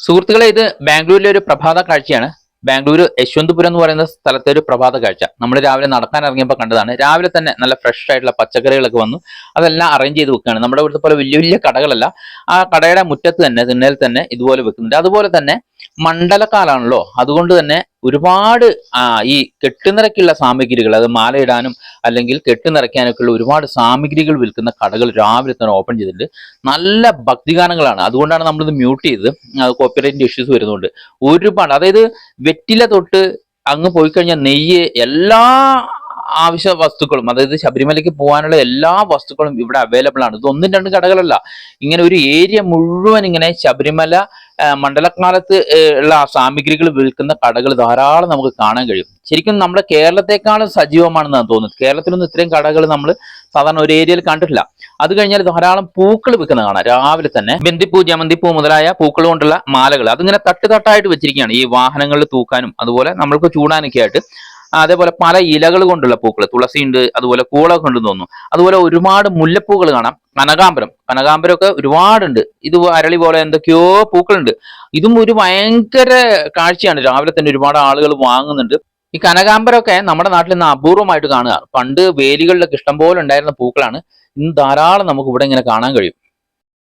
സുഹൃത്തുക്കളെ, ഇത് ബാംഗ്ലൂരിലെ ഒരു പ്രഭാത കാഴ്ചയാണ്. ബാംഗ്ലൂർ യശ്വന്ത്പുരം എന്ന് പറയുന്ന സ്ഥലത്തെ ഒരു പ്രഭാത കാഴ്ച. നമ്മൾ രാവിലെ നടക്കാൻ ഇറങ്ങിയപ്പോൾ കണ്ടതാണ്. രാവിലെ തന്നെ നല്ല ഫ്രഷ് ആയിട്ടുള്ള പച്ചക്കറികളൊക്കെ വന്നു, അതെല്ലാം അറേഞ്ച് ചെയ്ത് വെക്കുകയാണ്. നമ്മുടെ ഇവിടുത്തെ പോലെ വലിയ വലിയ കടകളല്ല, ആ കടയുടെ മുറ്റത്ത് തന്നെ തിണ്ണയിൽ തന്നെ ഇതുപോലെ വെക്കുന്നുണ്ട്. അതുപോലെ തന്നെ മണ്ഡലക്കാലാണല്ലോ, അതുകൊണ്ട് തന്നെ ഒരുപാട് ഈ കെട്ടുനിറയ്ക്കുള്ള സാമഗ്രികൾ, അത് മാലയിടാനും അല്ലെങ്കിൽ കെട്ടുനിറയ്ക്കാനൊക്കെ ഉള്ള ഒരുപാട് സാമഗ്രികൾ വിൽക്കുന്ന കടകൾ രാവിലെ തന്നെ ഓപ്പൺ ചെയ്തിട്ടുണ്ട്. നല്ല ഭക്തിഗാനങ്ങളാണ്, അതുകൊണ്ടാണ് നമ്മളിത് മ്യൂട്ട് ചെയ്തത്. കോപ്പിറൈറ്റ് ഇഷ്യൂസ് വരുന്നുണ്ട് ഒരുപാട്. അതായത് വെറ്റില തൊട്ട് അങ്ങ് പോയി കഴിഞ്ഞാൽ നെയ്യ്, എല്ലാ ആവശ്യ വസ്തുക്കളും, അതായത് ശബരിമലയ്ക്ക് പോകാനുള്ള എല്ലാ വസ്തുക്കളും ഇവിടെ അവൈലബിൾ ആണ്. ഇത് ഒന്നും രണ്ടും കടകളല്ല, ഇങ്ങനെ ഒരു ഏരിയ മുഴുവൻ ഇങ്ങനെ ശബരിമല മണ്ഡലകാലത്ത് ഉള്ള സാമഗ്രികൾ വിൽക്കുന്ന കടകൾ ധാരാളം നമുക്ക് കാണാൻ കഴിയും. ശരിക്കും നമ്മുടെ കേരളത്തെക്കാളും സജീവമാണെന്നാണ് തോന്നുന്നത്. കേരളത്തിലൊന്നും ഇത്രയും കടകൾ നമ്മൾ സാധാരണ ഒരു ഏരിയയിൽ കണ്ടിട്ടില്ല. അത് കഴിഞ്ഞാൽ ധാരാളം പൂക്കൾ വിൽക്കുന്ന കാണാം. രാവിലെ തന്നെ ബന്ദിപ്പൂ, ജമന്തിപ്പൂ മുതലായ പൂക്കൾ കൊണ്ടുള്ള മാലകൾ അതിങ്ങനെ തട്ടായിട്ട് വെച്ചിരിക്കുകയാണ്, ഈ വാഹനങ്ങളിൽ തൂക്കാനും അതുപോലെ നമ്മൾക്ക് ചൂടാനൊക്കെ ആയിട്ട്. അതേപോലെ പല ഇലകൾ കൊണ്ടുള്ള പൂക്കൾ, തുളസി ഉണ്ട്, അതുപോലെ കൂളൊക്കെ ഉണ്ടെന്ന് തോന്നുന്നു. അതുപോലെ ഒരുപാട് മുല്ലപ്പൂക്കൾ കാണാം. കനകാമ്പരമൊക്കെ ഒരുപാടുണ്ട്. ഇത് അരളി പോലെ എന്തൊക്കെയോ പൂക്കളുണ്ട്. ഇതും ഒരു ഭയങ്കര കാഴ്ചയാണ്. രാവിലെ തന്നെ ഒരുപാട് ആളുകൾ വാങ്ങുന്നുണ്ട്. ഈ കനകാമ്പരമൊക്കെ നമ്മുടെ നാട്ടിൽ നിന്ന് അപൂർവമായിട്ട് കാണുക. പണ്ട് വേലികളിലൊക്കെ ഇഷ്ടംപോലെ ഉണ്ടായിരുന്ന പൂക്കളാണ്. ഇന്ന് ധാരാളം നമുക്ക് ഇവിടെ ഇങ്ങനെ കാണാൻ കഴിയും.